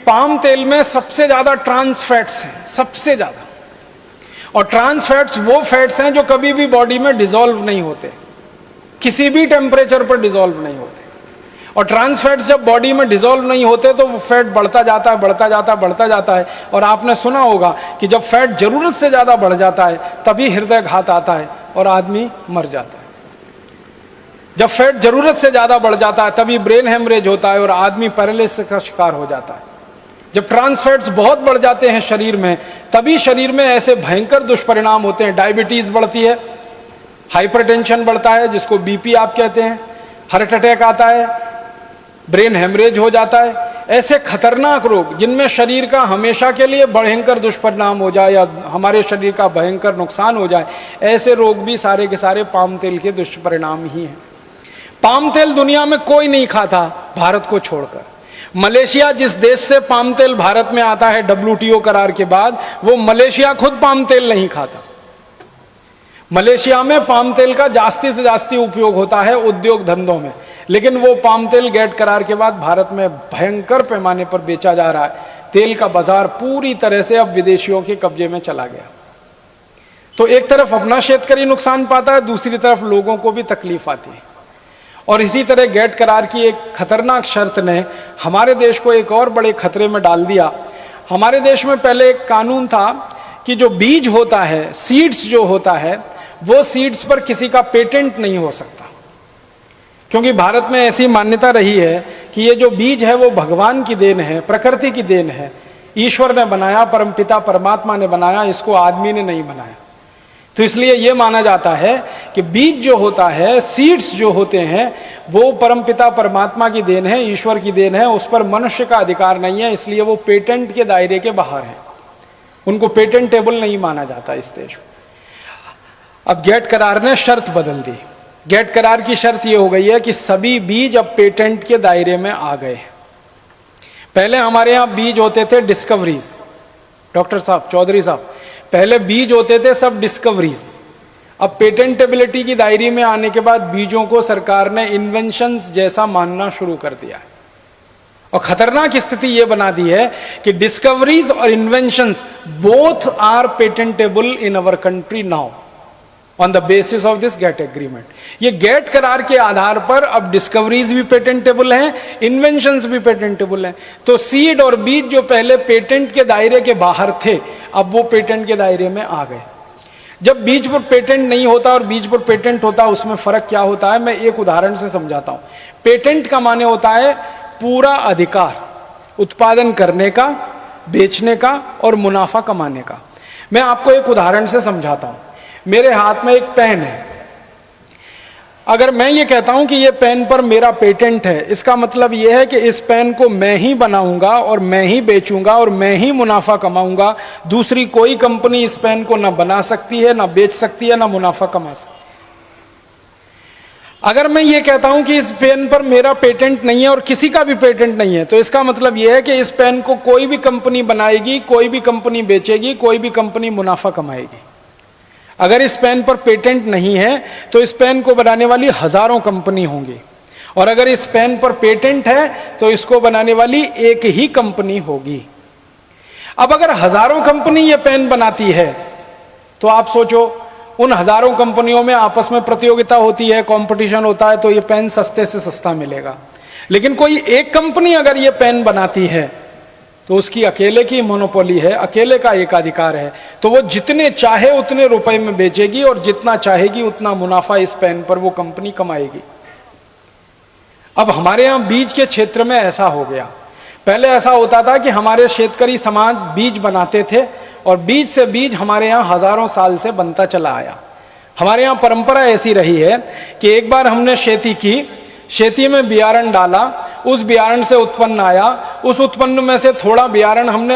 Palm तेल में सबसे ज्यादा ट्रांस फैट्स हैं, सबसे ज्यादा। और ट्रांस फैट्स वो फैट्स हैं जो कभी भी बॉडी में डिसॉल्व नहीं होते, किसी भी टेम्परेचर पर डिसॉल्व नहीं होते। और ट्रांस फैट्स जब बॉडी में डिसॉल्व नहीं होते तो वो फैट बढ़ता जाता है, बढ़ता जाता है, बढ़ता जाता है। और आपने सुना होगा कि जब फैट जरूरत से ज्यादा बढ़ जाता है तभी हृदय घात आता है और आदमी मर जाता है। जब फैट जरूरत से ज्यादा बढ़ जाता है तभी ब्रेन हेमरेज होता है और आदमी पैरालिसिस का शिकार हो जाता है। जब ट्रांस फैट्स बहुत बढ़ जाते हैं शरीर में तभी शरीर में ऐसे भयंकर दुष्परिणाम होते हैं। डायबिटीज बढ़ती है, हाइपरटेंशन बढ़ता है जिसको बीपी आप कहते हैं, हार्ट अटैक आता है, ब्रेन हेमरेज हो जाता है। ऐसे खतरनाक रोग जिनमें शरीर का हमेशा के लिए भयंकर दुष्परिणाम हो जाए या हमारे शरीर का भयंकर नुकसान हो जाए, ऐसे रोग भी सारे के सारे पाम तेल के दुष्परिणाम ही हैं। पाम तेल दुनिया में कोई नहीं खाता भारत को छोड़कर। मलेशिया जिस देश से पाम तेल भारत में आता है WTO करार के बाद, वो मलेशिया खुद पाम तेल नहीं खाता। मलेशिया में पाम तेल का जास्ती से जास्ती उपयोग होता है उद्योग धंधों में, लेकिन वो पाम तेल गेट करार के बाद भारत में भयंकर पैमाने पर बेचा जा रहा है। तेल का बाजार पूरी तरह से अब विदेशियों के कब्जे में चला गया। तो एक तरफ अपना शेतकरी नुकसान पाता है, दूसरी तरफ लोगों को भी तकलीफ आती है। और इसी तरह गेट करार की एक खतरनाक शर्त ने हमारे देश को एक और बड़े खतरे में डाल दिया। हमारे देश में पहले एक कानून था कि जो बीज होता है, सीड्स जो होता है, वो सीड्स पर किसी का पेटेंट नहीं हो सकता, क्योंकि भारत में ऐसी मान्यता रही है कि ये जो बीज है वो भगवान की देन है, प्रकृति की देन है, ईश्वर ने बनाया, परमपिता परमात्मा ने बनाया, इसको आदमी ने नहीं बनाया। तो इसलिए ये माना जाता है कि बीज जो होता है, सीड्स जो होते हैं, वो परमपिता परमात्मा की देन है, ईश्वर की देन है, उस पर मनुष्य का अधिकार नहीं है, इसलिए वो पेटेंट के दायरे के बाहर है, उनको पेटेंटेबल नहीं माना जाता इस देश में। अब गेट करार ने शर्त बदल दी। गेट करार की शर्त ये हो गई है कि सभी बीज अब पेटेंट के दायरे में आ गए। पहले हमारे यहाँ बीज होते थे डिस्कवरीज, डॉक्टर साहब, चौधरी साहब, पहले बीज होते थे सब डिस्कवरीज। अब पेटेंटेबिलिटी की दायरे में आने के बाद बीजों को सरकार ने इन्वेंशंस जैसा मानना शुरू कर दिया है। और खतरनाक स्थिति यह बना दी है कि डिस्कवरीज और inventions both are patentable in our country now on the basis of this GATT agreement. ये गेट करार के आधार पर अब डिस्कवरीज भी पेटेंटेबल हैं, इन्वेंशंस भी पेटेंटेबल हैं। तो सीड और बीज जो पहले पेटेंट के दायरे के बाहर थे, अब वो पेटेंट के दायरे में आ गए। जब बीज पर पेटेंट नहीं होता और बीज पर पेटेंट होता, उसमें फर्क क्या होता है, मैं एक उदाहरण से समझाता हूं। पेटेंट का माने होता है पूरा अधिकार उत्पादन करने का, बेचने का और मुनाफा कमाने का। मैं आपको एक उदाहरण से समझाता हूं। मेरे हाथ में एक पेन है, अगर मैं ये कहता हूं कि ये पेन पर मेरा पेटेंट है, इसका मतलब ये है कि इस पेन को मैं ही बनाऊंगा और मैं ही बेचूंगा और मैं ही मुनाफा कमाऊंगा। दूसरी कोई कंपनी इस पेन को ना बना सकती है, ना बेच सकती है, ना मुनाफा कमा सकती है। अगर मैं ये कहता हूं कि इस पेन पर मेरा पेटेंट नहीं है और किसी का भी पेटेंट नहीं है, तो इसका मतलब यह है कि इस पेन को कोई भी कंपनी बनाएगी, कोई भी कंपनी बेचेगी, कोई भी कंपनी मुनाफा कमाएगी। अगर इस पेन पर पेटेंट नहीं है तो इस पेन को बनाने वाली हजारों कंपनी होंगी, और अगर इस पेन पर पेटेंट है तो इसको बनाने वाली एक ही कंपनी होगी। अब अगर हजारों कंपनी ये पेन बनाती है तो आप सोचो, उन हजारों कंपनियों में आपस में प्रतियोगिता होती है, कंपटीशन होता है, तो ये पेन सस्ते से सस्ता मिलेगा। लेकिन कोई एक कंपनी अगर ये पेन बनाती है तो उसकी अकेले की मोनोपोली है, अकेले का एकाधिकार है, तो वो जितने चाहे उतने रुपए में बेचेगी और जितना चाहेगी उतना मुनाफा इस पेन पर वो कंपनी कमाएगी। अब हमारे यहाँ बीज के क्षेत्र में ऐसा हो गया। पहले ऐसा होता था कि हमारे शेतकरी समाज बीज बनाते थे और बीज से बीज हमारे यहाँ हजारों साल से बनता चला आया। हमारे यहाँ परंपरा ऐसी रही है कि एक बार हमने खेती की, खेती में बियारण डाला, उस बियारण से उत्पन्न आया, उस उत्पन्न में से थोड़ा बियारण हमने